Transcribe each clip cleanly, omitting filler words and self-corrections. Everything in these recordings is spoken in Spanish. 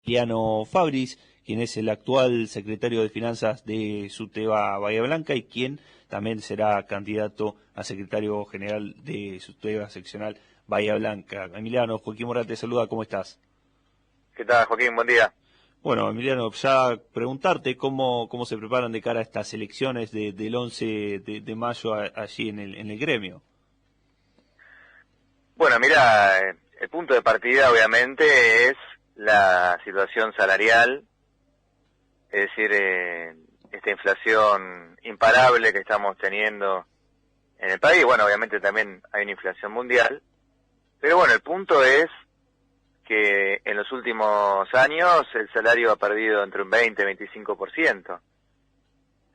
Emiliano Fabris, quien es el actual secretario de Finanzas de SUTEBA Bahía Blanca y quien también será candidato a secretario general de SUTEBA seccional Bahía Blanca. Emiliano, Joaquín Morá te saluda, ¿cómo estás? ¿Qué tal, Joaquín? Buen día. Bueno, Emiliano, ya preguntarte cómo se preparan de cara a estas elecciones del 11 de mayo allí en el gremio. Bueno, mira, el punto de partida obviamente es la situación salarial, es decir, esta inflación imparable que estamos teniendo en el país. Bueno, obviamente también hay una inflación mundial, pero bueno, el punto es que en los últimos años el salario ha perdido entre un 20 y 25%.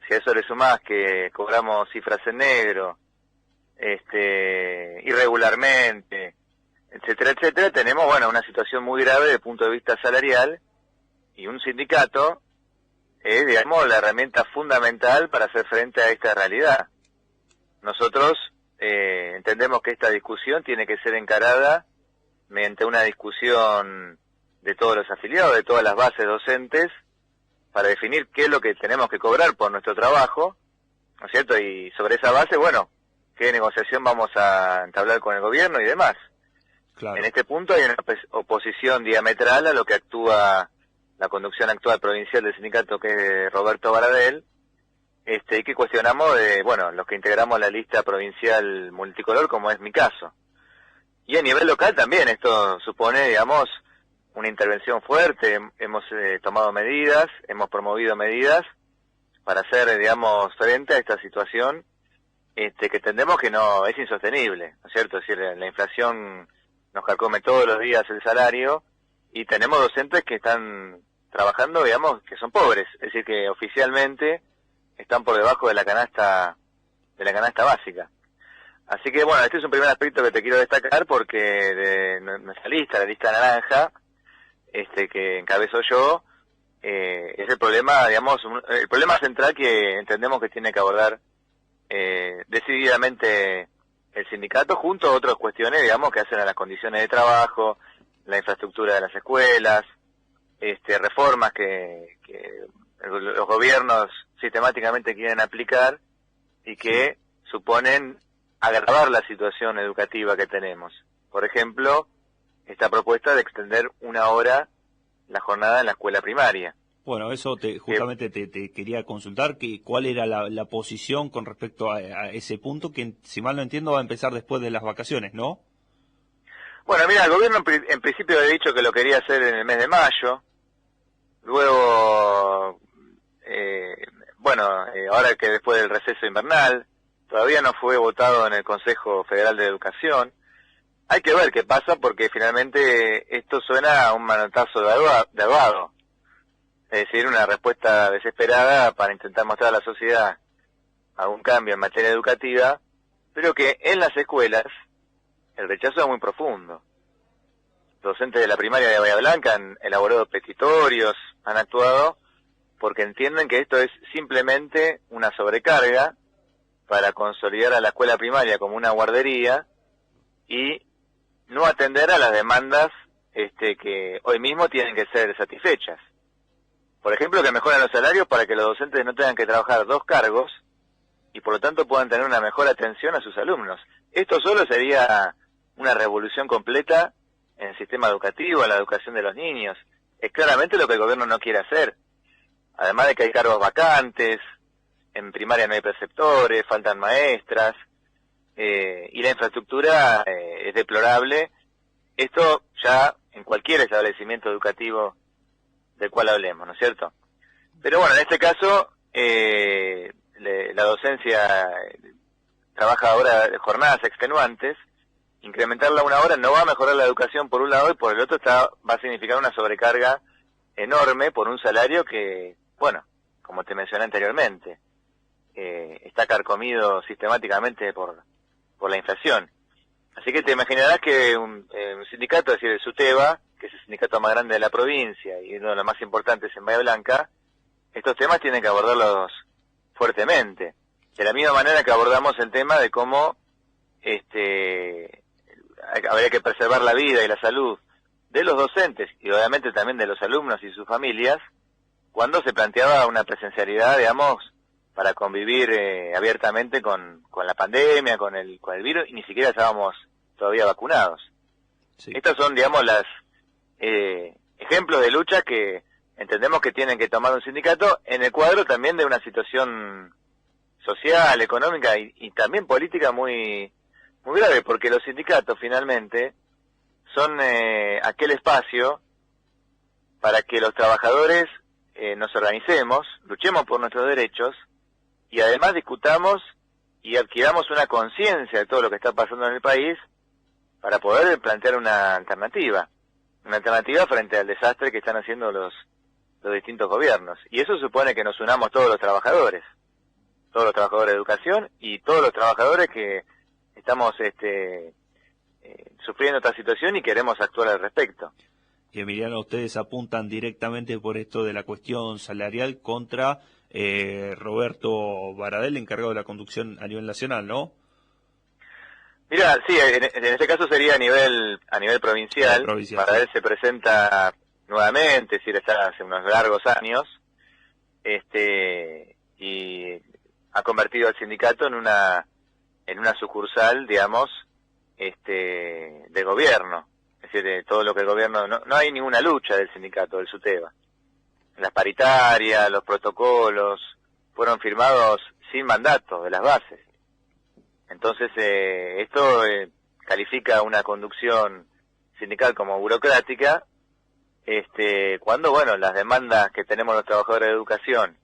Si a eso le sumás que cobramos cifras en negro, irregularmente, etcétera, etcétera, tenemos, bueno, una situación muy grave desde el punto de vista salarial, y un sindicato es, digamos, la herramienta fundamental para hacer frente a esta realidad. Nosotros entendemos que esta discusión tiene que ser encarada mediante una discusión de todos los afiliados, de todas las bases docentes, para definir qué es lo que tenemos que cobrar por nuestro trabajo, ¿no es cierto? Y sobre esa base, bueno, qué negociación vamos a entablar con el gobierno y demás. Claro. En este punto hay una oposición diametral a lo que actúa la conducción actual provincial del sindicato, que es Roberto Baradel, y que cuestionamos de, bueno, los que integramos la lista provincial multicolor, como es mi caso. Y a nivel local también esto supone, digamos, una intervención fuerte. Hemos tomado medidas, hemos promovido medidas para hacer, digamos, frente a esta situación que entendemos que no es insostenible, ¿no es cierto? Es decir, la inflación nos carcome todos los días el salario y tenemos docentes que están trabajando, digamos, que son pobres, es decir, que oficialmente están por debajo de la canasta básica. Así que bueno, este es un primer aspecto que te quiero destacar porque de nuestra lista, la lista naranja, que encabezo yo, es el problema, digamos, el problema central que entendemos que tiene que abordar decididamente el sindicato, junto a otras cuestiones, digamos, que hacen a las condiciones de trabajo, la infraestructura de las escuelas, reformas que los gobiernos sistemáticamente quieren aplicar y que suponen agravar la situación educativa que tenemos. Por ejemplo, esta propuesta de extender 1 hora la jornada en la escuela primaria. Bueno, eso justamente te quería consultar, cuál era la posición con respecto a ese punto, que si mal no entiendo va a empezar después de las vacaciones, ¿no? Bueno, mira, el gobierno en principio había dicho que lo quería hacer en el mes de mayo, luego, ahora que después del receso invernal, todavía no fue votado en el Consejo Federal de Educación. Hay que ver qué pasa porque finalmente esto suena a un manotazo de ahogado. Es decir, una respuesta desesperada para intentar mostrar a la sociedad algún cambio en materia educativa, pero que en las escuelas el rechazo es muy profundo. Los docentes de la primaria de Bahía Blanca han elaborado petitorios, han actuado porque entienden que esto es simplemente una sobrecarga para consolidar a la escuela primaria como una guardería y no atender a las demandas que hoy mismo tienen que ser satisfechas. Por ejemplo, que mejoran los salarios para que los docentes no tengan que trabajar 2 cargos y por lo tanto puedan tener una mejor atención a sus alumnos. Esto solo sería una revolución completa en el sistema educativo, en la educación de los niños. Es claramente lo que el gobierno no quiere hacer. Además de que hay cargos vacantes, en primaria no hay preceptores, faltan maestras, y la infraestructura es deplorable. Esto ya en cualquier establecimiento educativo del cual hablemos, ¿no es cierto? Pero bueno, en este caso, la docencia trabaja ahora jornadas extenuantes. Incrementarla 1 hora no va a mejorar la educación por un lado y por el otro va a significar una sobrecarga enorme por un salario que, bueno, como te mencioné anteriormente, está carcomido sistemáticamente por la inflación. Así que te imaginarás que un sindicato, es decir, el SUTEBA, que es el sindicato más grande de la provincia y uno de los más importantes en Bahía Blanca, estos temas tienen que abordarlos fuertemente. De la misma manera que abordamos el tema de cómo habría que preservar la vida y la salud de los docentes y obviamente también de los alumnos y sus familias cuando se planteaba una presencialidad, digamos, para convivir abiertamente con la pandemia, con el virus, y ni siquiera estábamos todavía vacunados. Sí. Estas son, digamos, las ejemplos de lucha que entendemos que tienen que tomar un sindicato en el cuadro también de una situación social, económica y también política muy grave, porque los sindicatos finalmente son aquel espacio para que los trabajadores nos organicemos, luchemos por nuestros derechos y además discutamos y adquiramos una conciencia de todo lo que está pasando en el país para poder plantear una alternativa frente al desastre que están haciendo los distintos gobiernos. Y eso supone que nos unamos todos los trabajadores de educación y todos los trabajadores que estamos sufriendo esta situación y queremos actuar al respecto. Y Emiliano, ustedes apuntan directamente por esto de la cuestión salarial contra Roberto Baradel, encargado de la conducción a nivel nacional, ¿no? Mira, sí, en este caso sería a nivel provincial. Baradel se presenta nuevamente, es decir, está hace unos largos años, y ha convertido al sindicato en una sucursal, digamos, de gobierno. Es decir, de todo lo que el gobierno... No hay ninguna lucha del sindicato, del SUTEBA. Las paritarias, los protocolos, fueron firmados sin mandato de las bases. Entonces, esto califica una conducción sindical como burocrática, cuando, bueno, las demandas que tenemos los trabajadores de educación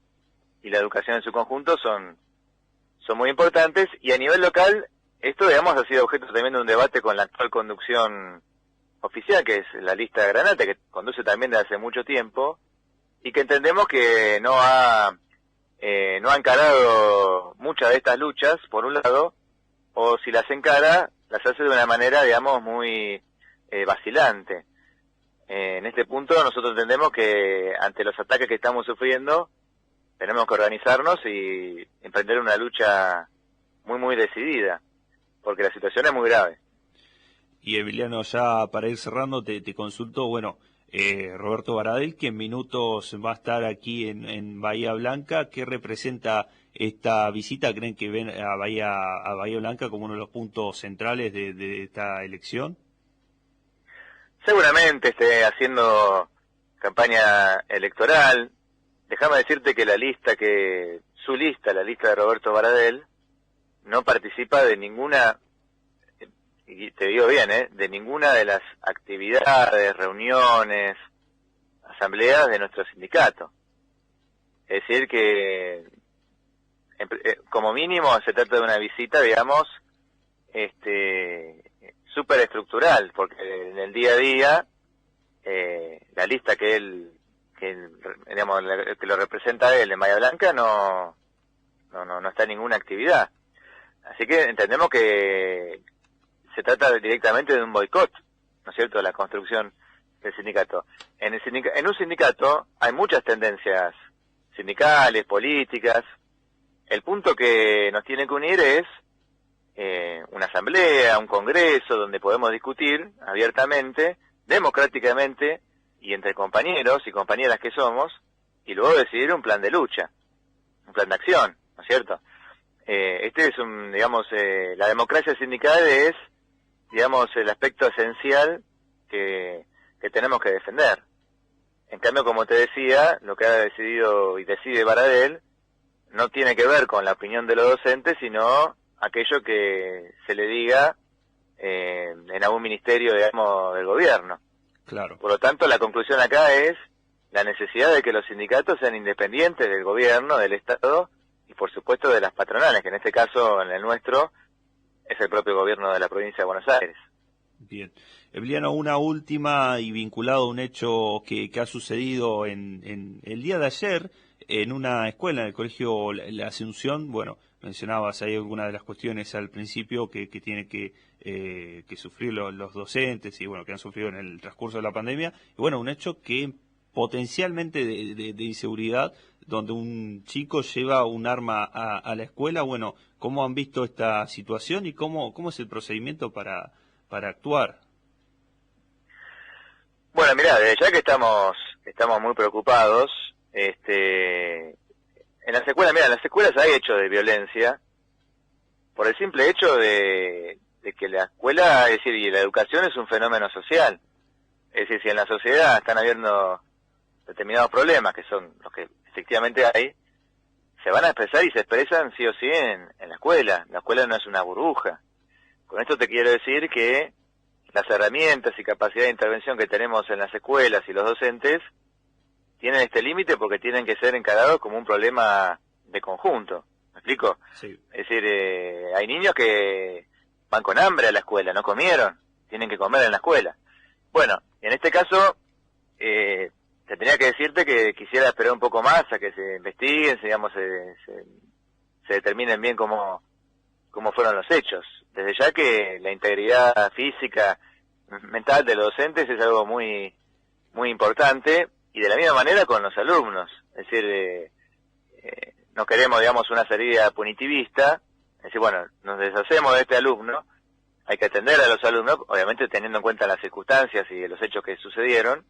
y la educación en su conjunto son muy importantes, y a nivel local, esto, digamos, ha sido objeto también de un debate con la actual conducción oficial, que es la lista de Granate, que conduce también desde hace mucho tiempo, y que entendemos que no ha encarado muchas de estas luchas, por un lado, o si las encara, las hace de una manera, digamos, muy vacilante. En este punto nosotros entendemos que ante los ataques que estamos sufriendo, tenemos que organizarnos y emprender una lucha muy decidida, porque la situación es muy grave. Y Emiliano, ya para ir cerrando, te consulto, bueno, Roberto Baradel, que en minutos va a estar aquí en Bahía Blanca. ¿Qué representa esta visita? ¿Creen que ven a Bahía Blanca como uno de los puntos centrales de esta elección? Seguramente esté haciendo campaña electoral. Déjame decirte que la lista de Roberto Baradel, no participa de ninguna, y te digo bien, de ninguna de las actividades, reuniones, asambleas de nuestro sindicato. Es decir que, como mínimo, se trata de una visita, digamos, súper estructural, porque en el día a día, la lista que digamos, que lo representa él en Bahía Blanca no está en ninguna actividad. Así que entendemos que se trata directamente de un boicot, ¿no es cierto?, de la construcción del sindicato. En un sindicato hay muchas tendencias sindicales, políticas. El punto que nos tiene que unir es una asamblea, un congreso, donde podemos discutir abiertamente, democráticamente, y entre compañeros y compañeras que somos, y luego decidir un plan de lucha, un plan de acción, ¿no es cierto? Es digamos, la democracia sindical es, digamos, el aspecto esencial que tenemos que defender. En cambio, como te decía, lo que ha decidido y decide Baradel no tiene que ver con la opinión de los docentes, sino aquello que se le diga en algún ministerio, digamos, del gobierno. Claro. Por lo tanto, la conclusión acá es la necesidad de que los sindicatos sean independientes del gobierno, del Estado y, por supuesto, de las patronales, que en este caso, en el nuestro, es el propio gobierno de la provincia de Buenos Aires. Bien. Emiliano, una última y vinculado a un hecho que ha sucedido en el día de ayer en una escuela, en el colegio La Asunción. Bueno, mencionabas ahí algunas de las cuestiones al principio que tiene que sufrir los docentes y bueno, que han sufrido en el transcurso de la pandemia. Y bueno, un hecho que potencialmente de inseguridad, donde un chico lleva un arma a la escuela. Bueno, ¿cómo han visto esta situación y cómo es el procedimiento para actuar? Bueno, mirá, desde ya que estamos muy preocupados, en las escuelas, mira, en las escuelas hay hechos de violencia por el simple hecho de que la escuela, es decir, y la educación es un fenómeno social. Es decir, si en la sociedad están habiendo determinados problemas, que son los que efectivamente hay, se van a expresar y se expresan sí o sí en la escuela. La escuela no es una burbuja. Con esto te quiero decir que las herramientas y capacidad de intervención que tenemos en las escuelas y los docentes tienen este límite porque tienen que ser encarados como un problema de conjunto. ¿Me explico? Sí. Es decir, hay niños que van con hambre a la escuela, no comieron, tienen que comer en la escuela. Bueno, en este caso, te tenía que decirte que quisiera esperar un poco más a que se investiguen, digamos, se determinen bien cómo fueron los hechos. Desde ya que la integridad física, mental de los docentes es algo muy importante, y de la misma manera con los alumnos. Es decir, no queremos, digamos, una salida punitivista. Es decir, bueno, nos deshacemos de este alumno, hay que atender a los alumnos, obviamente teniendo en cuenta las circunstancias y los hechos que sucedieron.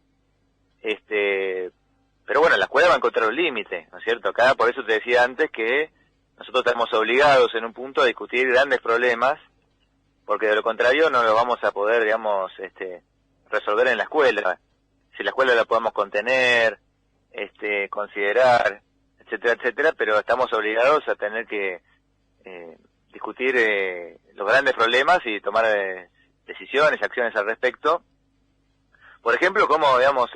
Pero bueno, la escuela va a encontrar un límite, ¿no es cierto? Acá, por eso te decía antes que nosotros estamos obligados en un punto a discutir grandes problemas, porque de lo contrario no lo vamos a poder, digamos, resolver en la escuela. Si la escuela la podemos contener, considerar, etcétera, etcétera, pero estamos obligados a tener que discutir los grandes problemas y tomar decisiones, acciones al respecto. Por ejemplo, cómo, digamos,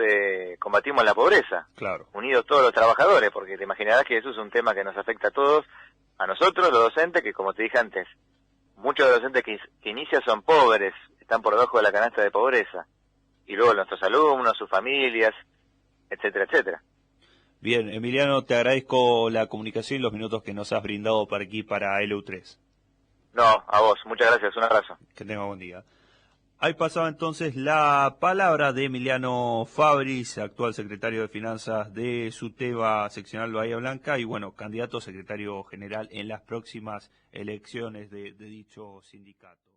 combatimos la pobreza. Claro. Unidos todos los trabajadores, porque te imaginarás que eso es un tema que nos afecta a todos, a nosotros, los docentes, que como te dije antes, muchos de los docentes que inician son pobres, están por debajo de la canasta de pobreza. Y luego nuestros alumnos, sus familias, etcétera, etcétera. Bien, Emiliano, te agradezco la comunicación y los minutos que nos has brindado para aquí, para LU3. No, a vos, muchas gracias, un abrazo. Que tenga buen día. Ahí pasaba entonces la palabra de Emiliano Fabris, actual secretario de Finanzas de SUTEBA seccional Bahía Blanca y bueno, candidato a secretario general en las próximas elecciones de dicho sindicato.